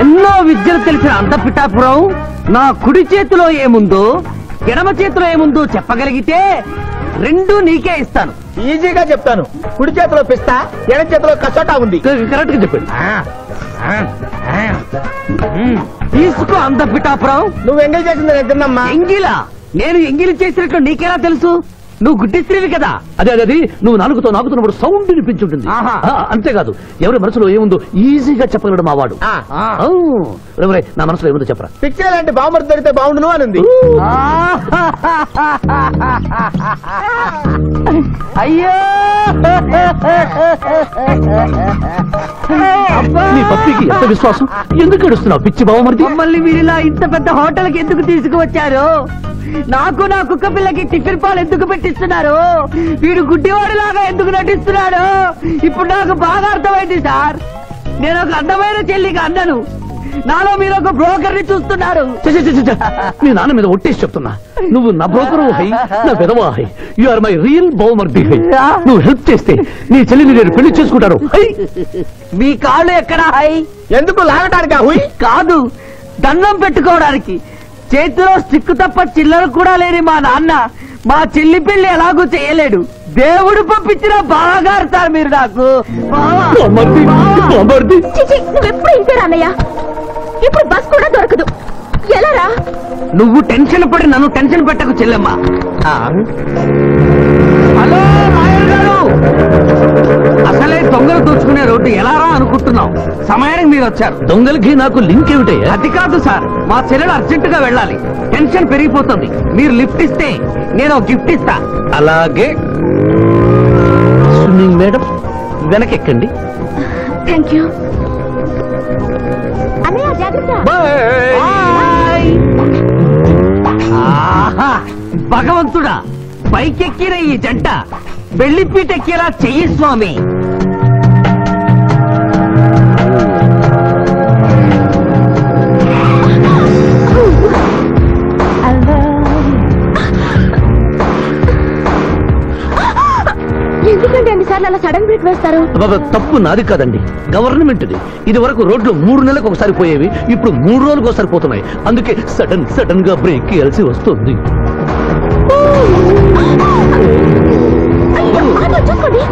ఎన్నో విద్యలు తెలిసిన అంత పిఠాపురం నా కుడి చేతిలో ఏముందో ఎడమ చేతిలో ఏముందో చెప్పగలిగితే రెండు నీకే ఇస్తాను. ఈజీగా చెప్తాను. కుడి చేతిలో పిస్తా, ఎడం చేతిలో కసోటా ఉంది. కరెక్ట్ గా చెప్పండి. తీసుకో అంత పిఠాపురం. నువ్వు ఎంగిల్ చేసింది నేను తిన్నమ్మా. ఎంగిలా? నేను ఎంగిలి చేసినట్లు నీకెలా తెలుసు? నువ్వు గుడ్డిస్త్రీవి కదా. అదే నువ్వు నాలుగుతో నాకుతున్నప్పుడు సౌండ్ వినిపించుంటుంది. అంతేకాదు ఎవరి మనసులో ఏముందో ఈజీగా చెప్పగలడు మా వాడు. నా మనసులో ఏముందో చెప్పరా. పిక్చర్ లాంటి బాంబర్ దొరికితే బాగుండును అని. అయ్యో, నీ పప్పికి ఎంత విశ్వాసం, ఎందుకు ఏడుస్తున్నావు పిచ్చి బావమరిది? మమ్మల్ని వీరిలా ఇంత పెద్ద హోటల్కి ఎందుకు తీసుకువచ్చారు? నాకు నా కుక్క పిల్లకి టిఫిన్ పాలు ఎందుకు పెట్టిస్తున్నారు? వీడు గుడ్డివాడిలాగా ఎందుకు నటిస్తున్నాడు? ఇప్పుడు నాకు బాగా అర్థమైంది సార్. నేను ఒక అందమైన చెల్లికి అన్నను, నాలో మీరు ఒక బ్రోకర్ ని చూస్తున్నారు. నీ నాన్న మీద ఒట్టేసి చెప్తున్నా, నువ్వు నా బ్రోకరు హై, నా పెదవా హై. యు ఆర్ మై రియల్ బావమరిది హై. నువ్వు హెల్ప్ చేస్తే నీ చెల్లిని నేను పెళ్లి చేసుకుంటారు. మీ కాళ్ళు ఎక్కడా హై? ఎందుకు లాగటానికి? హుయ్ కాదు, దండం పెట్టుకోవడానికి. చేతిలో స్టిక్ తప్ప చిల్లర కూడా లేని మా నాన్న మా చెల్లి పెళ్లి ఎలాగూ చేయలేడు. దేవుడు పంపించిన బాగారు సార్ మీరు నాకు. నువ్వెప్పుడు ఇంతే రానయ్యా. ఇప్పుడు బస్ కూడా దొరకదు. ఎలా రా? నువ్వు టెన్షన్ పడి నన్ను టెన్షన్ పెట్టకు చెల్లెమ్మ. హలో మాయర్ గారు, అసలే దొంగలు దోచుకునే రోడ్డు ఎలా రా అనుకుంటున్నావు? సమయానికి మీరు వచ్చారు. దొంగలకి నాకు లింక్ ఏమిటి? అది కాదు సార్, మా చెల్లెలు అర్జెంట్ గా వెళ్ళాలి. టెన్షన్ పెరిగిపోతుంది. మీరు లిఫ్ట్ ఇస్తే నేను గిఫ్ట్ ఇస్తా. అలాగే స్విమ్మింగ్ మేడం వెనకెక్కండి. థ్యాంక్ యూ అన్నయ్య. జాగ్రత్త. ఆహా, భగవంతుడా, పైకెక్కిన ఈ జంట వెళ్లిపీటెక్కేలా చెయ్యి స్వామి. ఎందుకంటే అన్నిసార్లు అలా సడన్ బ్రేక్ వేస్తారు? తప్పు నాది కాదండి, గవర్నమెంట్ది. ఇది వరకు రోడ్లు 3 నెలలకు ఒకసారి పోయేవి, ఇప్పుడు 3 రోజులకు ఒకసారి పోతున్నాయి. అందుకే సడన్ గా బ్రేక్ వేయాల్సి వస్తుంది. చూసుకోండి.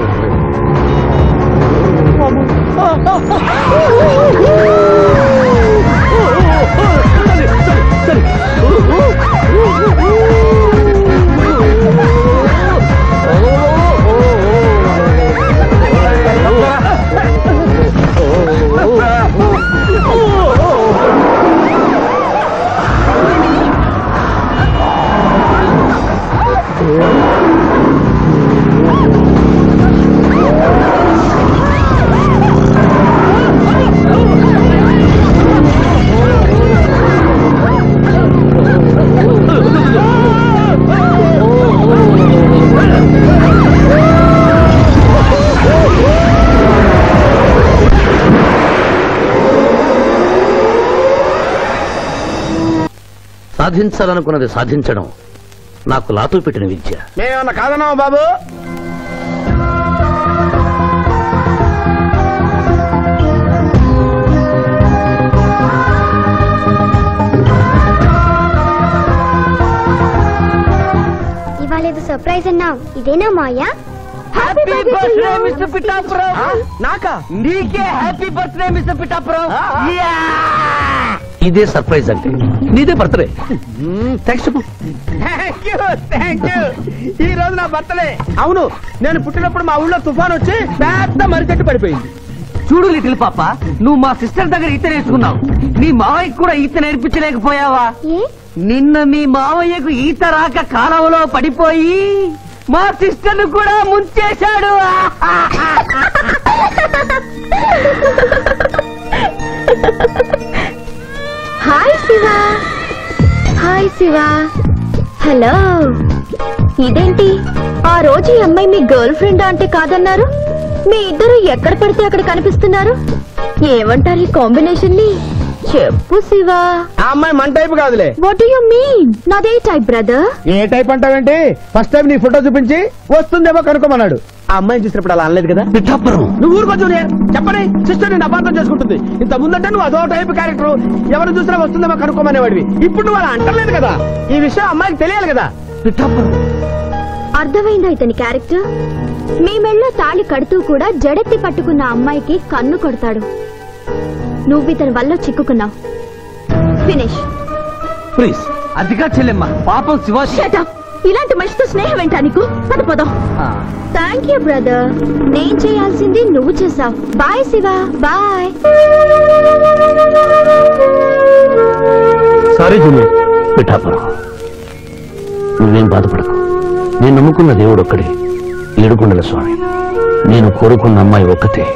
సాధించాలనుకున్నది సాధించడం నాకు లాతో పెట్టిన విద్య. మేమన్నా కాదన్నావా బాబు? ఇవాళ ఏదో సర్ప్రైజ్ అన్నావు, ఇదేనా Maya? Happy birthday mister Pithapuram. నాకా? నీకే హ్యాపీ బర్త్డే మిస్టర్ పిఠాపురం. ఇదే సర్ప్రైజ్ అంటే. నీదే బర్త్డే. థ్యాంక్స్ చెప్పు. Thank you. ఈ రోజు నా బర్త్డే. అవును, నేను పుట్టినప్పుడు మా ఊళ్ళో తుఫాన్ వచ్చి పెద్ద మర్రి చెట్టు పడిపోయింది. చూడు లిటిల్ పాప, నువ్వు మా సిస్టర్ దగ్గర ఈత నేర్చుకున్నావు. నీ మావయ్యకు కూడా ఈత నేర్పించలేకపోయావా? నిన్న మీ మావయ్యకు ఈత రాక కాలువలో పడిపోయి మా సిస్టర్ ను కూడా ముంచేశాడు. శివ. హలో. ఇదేంటి ఆ రోజు ఈ అమ్మాయి మీ గర్ల్ ఫ్రెండ్ అంటే కాదన్నారు? మీ ఇద్దరు ఎక్కడ పడితే అక్కడ కనిపిస్తున్నారు. ఏమంటారు ఈ కాంబినేషన్ ని? చెప్పు శివ. ఆ అమ్మాయి మన టైప్ కాదులే. What do you mean? నాదే టైప్ బ్రదర్. ఏ టైప్ అంటావేంటి? ఫస్ట్ టైం నీ ఫోటో చూపించి వస్తుందేమో కనుక్కోమన్నాడు. ఆ అమ్మాయిని చూసినప్పుడు అలా అనలేదు కదా. నువ్వు ఊరుకో జూనియర్. చెప్పని సిస్టర్ నేను అపార్థం చేసుకుంటుంది. ఇంత ముందంటే నువ్వు అదో టైప్ క్యారెక్టర్, ఎవరు చూసినా వస్తుందేమో కనుక్కోమనేవాడివి. ఇప్పుడు నువ్వు అలా అంటలేదు కదా. ఈ విషయం అమ్మాయికి తెలియాలి కదా. అర్థమైందా ఇతని క్యారెక్టర్? మీ మెళ్ళో తాళి కడుతూ కూడా జడెత్తి పట్టుకున్న అమ్మాయికి కన్ను కొడతాడు. నువ్వు ఇతని వల్ల చిక్కుకున్నావు. ఫినిష్. ప్లీజ్ అదిగా చెల్లెమ్మ, పాపం శివ. Shut up. ఇలాంటి మనిషితో స్నేహం ఏంటా నీకు? పదపోదాం. Thank you brother. నేను చేయాల్సింది నువ్వు చేసావు. Bye Shiva. Bye. Sorry junior. Pithapuram, నువ్వేం బాధపడకు. నేను నమ్ముకున్న దేవుడు ఒక్కడే, ఏడుకొండల స్వామి. నేను కోరుకున్న అమ్మాయి ఒక్కతే,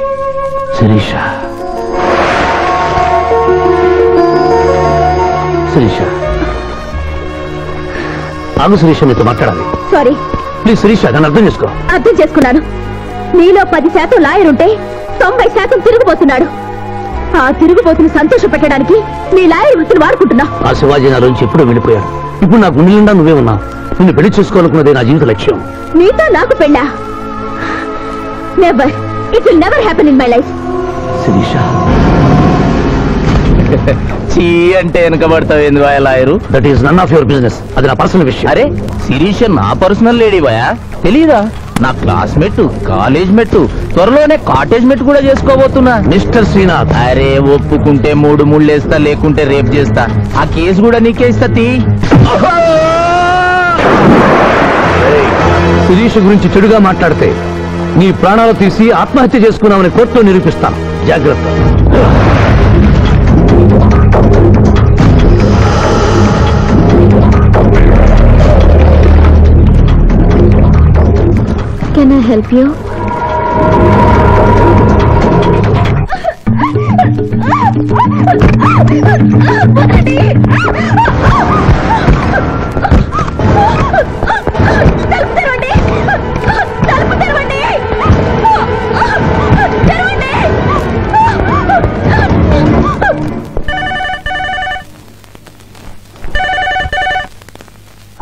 శిరీష. శిరీష, ఆగు శిరీష, నీతో మాట్లాడాలి. సారీ. ప్లీజ్ శిరీష, నన్ను అర్థం చేసుకో. అర్థం చేసుకున్నాను. నీలో 10% లాయర్ ఉంటే 90% తిరుగుబోతున్నాడు. ఆ తిరుగుబోతుని సంతోష పెట్టడానికి నీ లాయర్ వృత్తిని వాడుకుంటున్నా. ఆ శివాజీ నా నుంచి ఎప్పుడో వెళ్ళిపోయాడు. ఇప్పుడు నా గుండె నిండా నువ్వే ఉన్నావు. నిన్ను పెళ్లి చేసుకోవాలనుకున్నదే నా జీవిత లక్ష్యం. నీతో నాకు పెళ్ళా? Never. It will never happen in my life. Shirisha, చీ అంటే వెనకబడతావు ఏంది boy lawyer? That is none of your business. అది నా పర్సనల్ విషయం. అరే శిరీష నా పర్సనల్ లేడీ బాయా, తెలీదా? నా క్లాస్మేట్, కాలేజ్ మెట్టు, త్వరలోనే కాటేజ్ మెట్ కూడా చేసుకోబోతున్నా. మిస్టర్ శ్రీనాథ్. అరే ఒప్పుకుంటే 3 ముళ్ళేస్తా, లేకుంటే రేప్ చేస్తా. ఆ కేసు కూడా నీకే ఇస్తా. శిరీష గురించి చెడుగా మాట్లాడితే నీ ప్రాణాలు తీసి ఆత్మహత్య చేసుకున్నామని కోర్టులో నిరూపిస్తాను. జాగ్రత్త. Can I help you?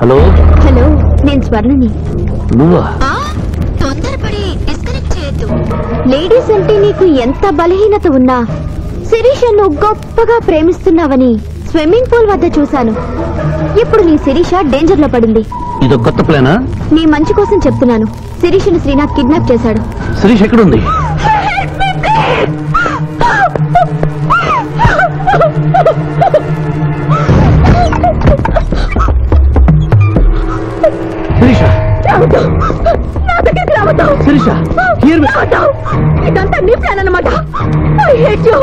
Hello. Hello, నేను స్వర్ణని. నువ్వా? తొందరపడి డిస్కనెక్ట్ చేయొద్దు. లేడీస్ అంటే నీకు ఎంత బలహీనత ఉన్నా శిరీషను గొప్పగా ప్రేమిస్తున్నావని స్విమ్మింగ్ పూల్ వద్ద చూశాను. ఇప్పుడు నీ శిరీష డేంజర్ లో పడింది. ఇదో కొత్త ప్లానా? నీ మంచి కోసం చెప్తున్నాను. శిరీషను శ్రీనాథ్ కిడ్నాప్ చేశాడు. శిరీష్ ఎక్కడుంది? శిరీష, శిరీష, ఇదంతా నీ ప్లాన్ అన్నమాట. I hate you.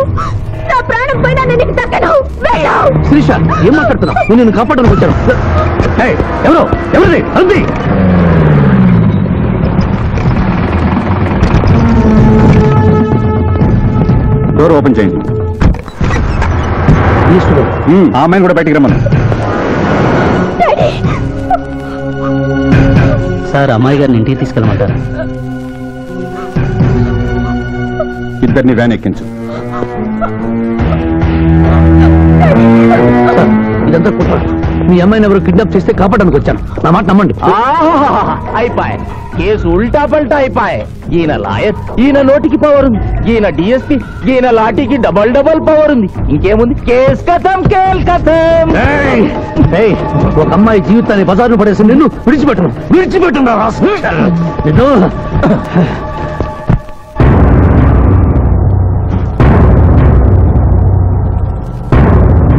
నా ప్రాణం పోయినా నేను నీకు దక్కను. వెళ్ళు. శిరీష, ఏం మాట్లాడుతున్నావు? నేను నిన్ను కాపాడడానికి వచ్చాను. ఎవరు? ఎవరిది? అంది. డోర్ ఓపెన్ చేయండి. ఆ అమ్మాయిని కూడా బయటికి రమ్మను. సార్, అమ్మాయి గారిని ఇంటికి తీసుకెళ్ళమంటారా? ఇద్దరిని వ్యాన్ ఎక్కించు. ఇదంతా కుట్ర. మీ అమ్మాయిని ఎవరు కిడ్నాప్ చేస్తే కాపాడడానికి వచ్చాను. నా మాట నమ్మండి. అయిపోయి కేసు ఉల్టా పల్టా అయిపోయి. ఈయన లాయర్, ఈయన నోటికి పవర్ ఉంది. ఈయన డిఎస్పీ, ఈయన లాఠీకి డబల్ పవర్ ఉంది. ఇంకేముంది? కేస్ కథం, కేల్ కథం. ఒక అమ్మాయి జీవితాన్ని బజార్ను పడేసి నిన్ను విడిచిపెట్టను. నిన్ను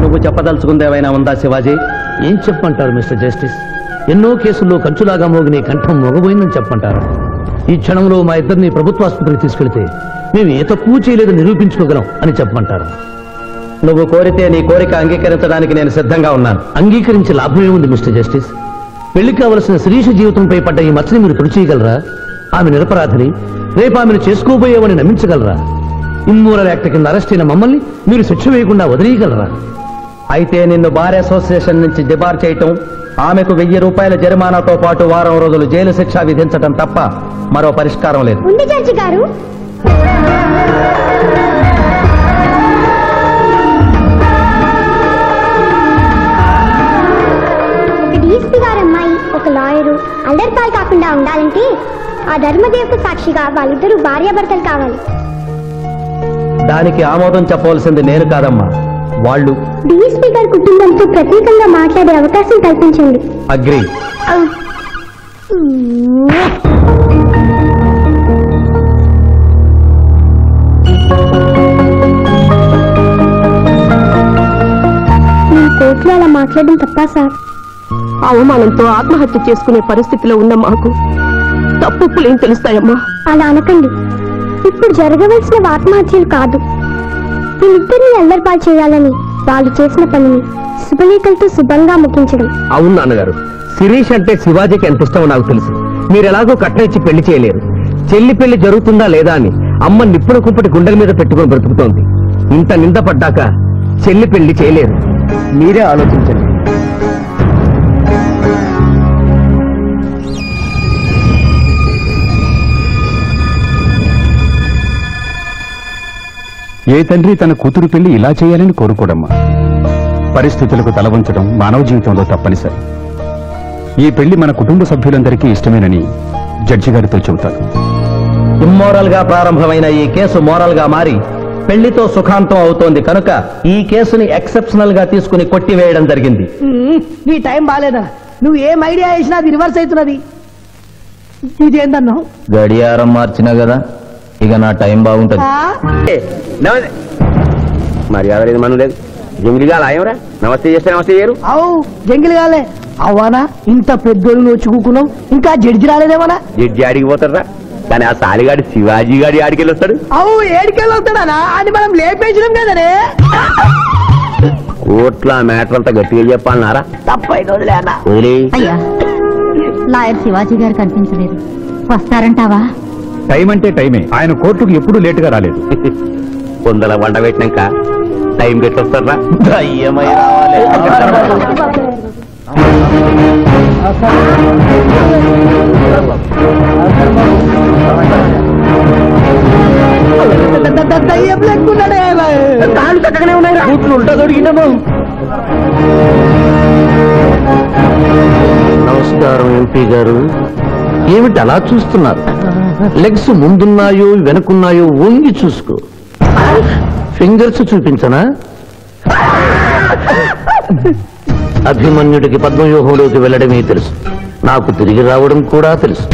నువ్వు చెప్పదలుచుకుంది ఏమైనా ఉందా శివాజీ? ఏం చెప్పంటారు మిస్టర్ జస్టిస్? ఎన్నో కేసుల్లో కంచులాగా మోగిన కంఠం మొగబోయిందని చెప్పంటారు. ఈ క్షణంలో మా ఇద్దరిని ప్రభుత్వాసుపత్రికి తీసుకెళ్తే మేము ఏ తక్కువ చేయలేదని నిరూపించుకోగలం అని చెప్పమంటారు. నువ్వు కోరితే నీ కోరిక అంగీకరించడానికి నేను సిద్ధంగా ఉన్నాను. అంగీకరించే లాభమే ఉంది మిస్టర్ జస్టిస్. పెళ్లి కావలసిన శిరీష జీవితంపై పడ్డ ఈ మచ్చని మీరు తుడిచేయగలరా? ఆమె నిరపరాధిని, రేపు ఆమెను చేసుకోబోయేవని నమ్మించగలరా? ఇమ్మోరల్ యాక్ట్ కింద అరెస్ట్ అయిన మమ్మల్ని మీరు శిక్ష వేయకుండా వదిలేయగలరా? అయితే నిన్ను బార్ అసోసియేషన్ నుంచి డిబార్ చేయటం, ఆమెకు 1000 రూపాయల జరిమానాతో పాటు వారం రోజులు జైలు శిక్ష విధించటం తప్ప మరో పరిష్కారం లేదు. ఉంది జడ్జి గారు. ఒక డీఎస్పీ గారు అమ్మాయి, ఒక లాయరు అల్లరిపాలు కాకుండా ఉండాలంటే ఆ ధర్మదేవత సాక్షిగా వాళ్ళిద్దరూ భార్యాభర్తలు కావాలి. దానికి ఆమోదం చెప్పవలసింది నేను కాదమ్మా, వాళ్ళు. డీఎస్పీ గారి కుటుంబంతో ప్రత్యేకంగా మాట్లాడే అవకాశం కల్పించండి. అగ్రి. నేను కోర్టులో అలా మాట్లాడడం తప్పా సార్? అవమానంతో ఆత్మహత్య చేసుకునే పరిస్థితిలో ఉన్న మాకు తప్పులేం తెలుస్తాయమ్మా? అలా అనకండి. ఇప్పుడు జరగవలసిన ఆత్మహత్యలు కాదు, వీళ్ళిద్దరిని అల్లరిపాలు చేయాలని వాళ్ళు చేసిన పనిని శుభలేఖలతో శుభంగా ముగించడం. అవును నాన్నగారు, శిరీష్ అంటే శివాజీకి ఎంత ఇష్టమో నాకు తెలుసు. మీరు ఎలాగో కట్టించి పెళ్లి చేయలేరు. చెల్లి పెళ్లి జరుగుతుందా లేదా అని అమ్మ నిప్పుడు కుంపటి గుండెల మీద పెట్టుకుని బ్రతుకుతోంది. ఇంత నింద పడ్డాక చెల్లి పెళ్లి చేయలేరు. మీరే ఆలోచించండి. ఏ తండ్రి తన కూతురు పెళ్లి ఇలా చేయాలని కోరుకోడమ్మా. పరిస్థితులకు తల వంచడం మానవ జీవితంలో తప్పనిసరి. ఈ పెళ్లి మన కుటుంబ సభ్యులందరికీ ఇష్టమేనని జడ్జి గారితో చెబుతాను. ఇమ్మోరల్ గా ప్రారంభమైన ఈ కేసు మోరల్ గా మారి పెళ్లితో సుఖాంతం అవుతోంది కనుక ఈ కేసుని ఎక్సెప్షనల్ గా తీసుకుని కొట్టివేయడం జరిగింది. నీ టైం బాలేదా? నువ్వు ఏం ఐడియా వేసినా అది రివర్స్ అవుతున్నది. ఇదేందన్నావు? గడియారం మార్చినా కదా, ఇక నా టైం బాగుంటది. మర్యాద లేదు, మనం లేదు. జంగిలిగా ఆయమరా నమస్తే చేస్తే నమస్తే చేయరు. అవు జంగిలిగాలే. అవ్వానా ఇంత పెద్దోళ్ళు వచ్చి కూకున్నావు, ఇంకా జడ్జి రాలేదేమన్నా? జడ్జి ఆడికి పోతారా? కానీ ఆ సాలిగాడి శివాజీ గారి ఆడికెళ్ళి వస్తాడు. అవు ఏడికెళ్ళి వస్తాడనా అని మనం లేపేసినాం కదనే. కోట్ల మ్యాటర్ అంతా గట్టిగా చెప్పాలన్నారా? తప్పైన వదిలే అన్న. వదిలే. అయ్యా, లాయర్ శివాజీ గారు కనిపించలేదు, వస్తారంటావా? టైం అంటే టైమే. ఆయన కోర్టుకు ఎప్పుడూ లేటుగా రాలేదు. కొందల వంట పెట్టినాక టైం పెట్టొస్తారా? దయ్యమై రావాలి. దయ్యం లెక్కున్నాడే. తాను చక్కగానే ఉన్నాయి. కూతురు ఉంటా దొరికిందేమో. నమస్కారం ఎంపీ గారు. ఏమిటి అలా చూస్తున్నారు? లెగ్స్ ముందున్నాయో వెనుకున్నాయో వంగి చూసుకో. ఫింగర్స్ చూపించనా? అభిమన్యుడికి పద్మవ్యూహంలోకి వెళ్ళడమే తెలుసు, నాకు తిరిగి రావడం కూడా తెలుసు.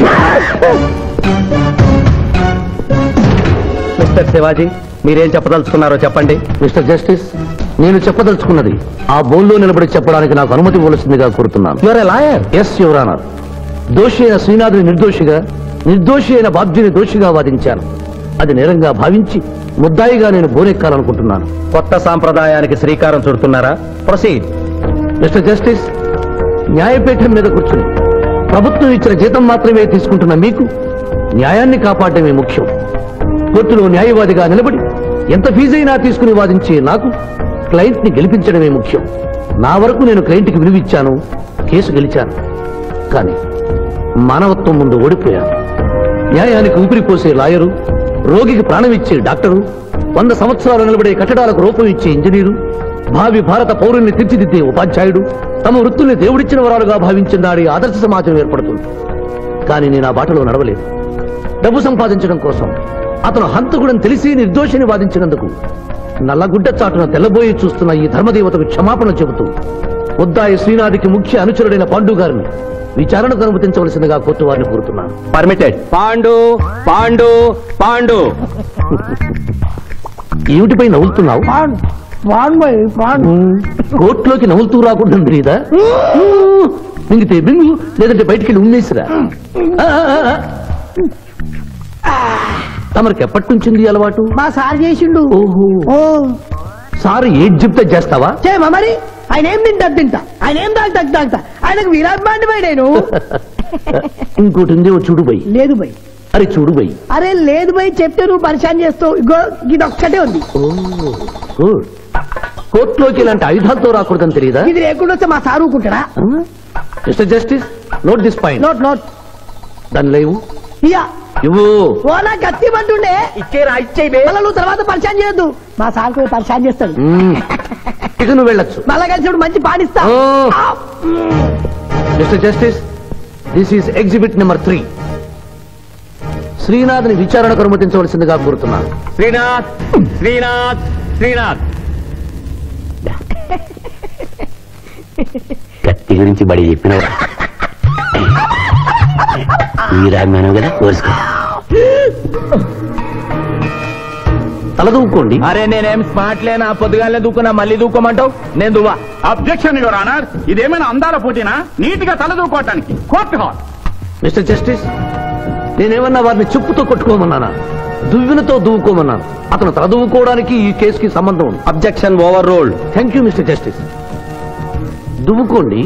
మిస్టర్ శివాజీ, మీరేం చెప్పదలుచుకున్నారో చెప్పండి. మిస్టర్ జస్టిస్, నేను చెప్పదలుచుకున్నది ఆ బోన్లో నిలబడి చెప్పడానికి నాకు అనుమతి ఇవ్వవలసిందిగా కోరుతున్నాను. Your a lawyer. Yes your honour. దోషి అయిన శ్రీనాథుని నిర్దోషిగా, నిర్దోషి అయిన బాబ్జీని దోషిగా వాదించాను. అది నేరంగా భావించి ముద్దాయిగా నేను బోనెక్కాలనుకుంటున్నాను. కొత్త సాంప్రదాయానికి శ్రీకారం చుడుతున్నారా? ప్రొసీడ్. మిస్టర్ జస్టిస్, న్యాయపీఠం మీద కూర్చుని ప్రభుత్వం ఇచ్చిన జీతం మాత్రమే తీసుకుంటున్న మీకు న్యాయాన్ని కాపాడటమే ముఖ్యం. కోర్టులో న్యాయవాదిగా నిలబడి ఎంత ఫీజైనా తీసుకుని వాదించే నాకు క్లయింట్ ని గెలిపించడమే ముఖ్యం. నా వరకు నేను క్లయింట్కి విలువిచ్చాను, కేసు గెలిచాను. కానీ మానవత్వం ముందు ఓడిపోయాను. న్యాయానికి ఊపిరిపోసే లాయరు, రోగికి ప్రాణం ఇచ్చే డాక్టరు, 100 సంవత్సరాలు నిలబడే కట్టడాలకు రూపం ఇచ్చే ఇంజనీరు, భావి భారత పౌరుల్ని తీర్చిదిద్దే ఉపాధ్యాయుడు, తమ వృత్తుల్ని దేవుడిచ్చిన వరాలుగా భావించిన నాడి ఆదర్శ సమాజం ఏర్పడుతుంది. కానీ నేను ఆ బాటలో నడవలేదు. డబ్బు సంపాదించడం కోసం అతను హంతకుడని తెలిసి నిర్దోషిని వాదించినందుకు నల్లగుడ్డ చాటున తెల్లబోయి చూస్తున్న ఈ ధర్మదేవతకు క్షమాపణ చెబుతూ ఉద్దాయి శ్రీనాథికి ముఖ్య అనుచరుడైన పాండు గారిని విచారణకు అనుమతించవలసిందిగా కోర్టు వారిని కోరుతున్నాను. పర్మిటెడ్. పాండు పాండు పాండు. ఏమిటిపై నవ్వుతున్నావు? కోర్టులోకి నవ్వుతూ రాకుండా తెలీదా? మింగితే బింగు, లేదంటే బయటికి ఉమ్మేసిరా. తమరికి ఎప్పటి నుంచింది అలవాటు? మా సార్ చేసిండు. ఓహో, సార్ ఏది చెప్తే చేస్తావా? చేయమా మరి. ఆయన ఏం తింటా, ఆయన ఏం తాగుతా, ఆయనకు విరాట్మాండి పోయి నేను. ఇంకోటి ఉంది, ఓ చూడు బై. లేదు బై. అరే చూడు బై. అరే లేదు బై, చెప్తే నువ్వు పరిశాన్ చేస్తావు. ఇగో ఇది ఒక్కటే ఉంది. గుడ్. కోర్టులోకి ఇలాంటి ఆయుధాలతో రాకూడదని తెలియదా? ఇది లేకుండా వస్తే మా సార్ ఊరుకుంటాడా? Mister justice, note this point. Note note. దాని లేవు ఇయ్యా ఇవ్వు. ఓ నా గట్టి పట్టుండే మళ్ళా నువ్వు తర్వాత పరిచయం చేయొద్దు, మా సార్ కూడా పరిచయం చేస్తాడు. ఇక నువ్వు వెళ్ళొచ్చు. మళ్ళా కలిసి మంచి పాటిస్తా. Mister justice, this is exhibit number 3. శ్రీనాథ్ని విచారణకు అనుమతించవలసిందిగా కోరుతున్నాను. శ్రీనాథ్ శ్రీనాథ్ శ్రీనాథ్. కత్తి గురించి బడి చెప్పినవా? వీరాజ్ఞానం కదా, కోరుసుకో. తలదూకోండి. అరే నేనేం స్మార్ట్ లేనా? పొద్దుగానే దూకున్నా, మళ్ళీ దూకోమంటావు? నేను దువ్వా. అబ్జెక్షన్ యువర్ ఆనర్, ఇదేమైనా అందాల పోటీనా? నీట్ గా తల దూకోవటానికి కోర్టు హాల్. మిస్టర్ జస్టిస్, నేనేమన్నా వారిని చెప్పుతో కొట్టుకోమన్నానా? దువ్వినతో దువ్వుకోమన్నాను. అతను తల దువ్వుకోవడానికి ఈ కేసుకి సంబంధం ఉంది. Objection overruled. Thank you mister justice. దువ్వుకోండి.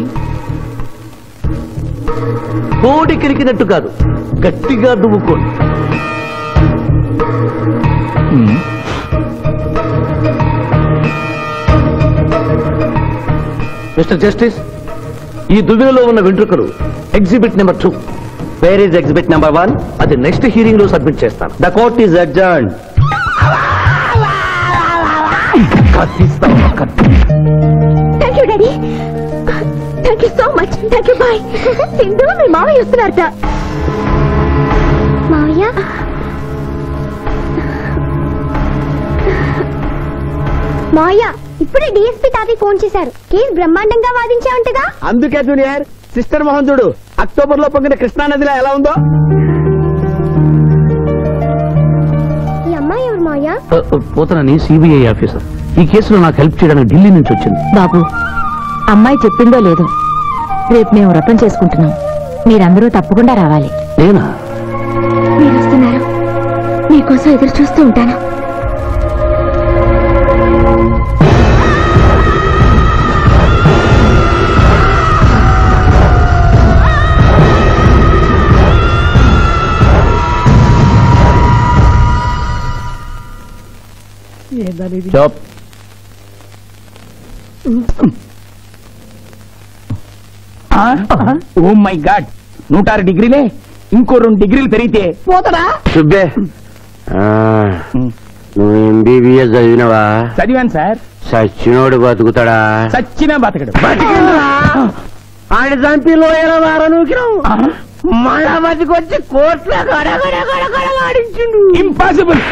కోడి కిరికినట్టు కాదు, గట్టిగా దువ్వుకోండి. మిస్టర్ జస్టిస్, ఈ దువ్వెనలో ఉన్న వెంట్రుకలు exhibit number 2. Where is exhibit number 1? అది నెక్స్ట్ హియరింగ్ లో సబ్మిట్ చేస్తాను. The court is adjourned. Thank you daddy, thank you so much. Thank you. Bye. Sindhu, మీ మావయ్య వస్తున్నారట. మావయ్య, మావయ్య ఇప్పుడే డిఎస్పీ తాతయ్య ఫోన్ చేశారు. కేసు బ్రహ్మాండంగా వాదించావంటగా. అందుకే జూనియర్, సిస్టర్ మోహన్ చూడు అక్టోబర్ లో పొంగిన కృష్ణానదిలో ఎలా ఉందో. ఈ అమ్మాయి ఎవరు మావయ్య? పోతనని సిబిఐ ఆఫీసర్. ఈ కేసులో నాకు హెల్ప్ చేయడానికి ఢిల్లీ నుంచి వచ్చింది. బాబు, అమ్మాయి చెప్పిందో లేదో, రేపు మేము వ్రతం చేసుకుంటున్నాం. మీరందరూ తప్పకుండా రావాలి. నేనా? మీరు వస్తున్నారు, మీకోసం ఎదురు చూస్తూ ఉంటాను. చప్. ఓ మై గాడ్, 106 డిగ్రీలే. ఇంకో 2 డిగ్రీలు పెరిగితే పోతాడా? సుబ్బే, నువ్వు ఎంబీబీఎస్ చదివినవా? చదివాను సార్. సచ్చినోడు బతుకుతాడా? సచ్చినా బతకడు. ఆయన చంపి లోయల వారనూకినావు, మళ్ళా బతికొచ్చి కోట్ల గడగడగడగడలాడించిండు. ఇంపాసిబుల్.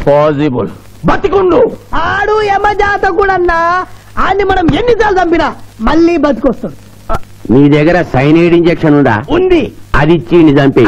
పాసిబుల్. బతికుండు. ఆడు యమజాతకుడన్నా, ఆడిని మనం ఎన్నిసార్లు చంపినా మళ్ళీ బతికొస్తాడు. నీ దగ్గర సైనైడ్ ఇంజెక్షన్ ఉందా? ఉంది. అది ఇచ్చి చంపి.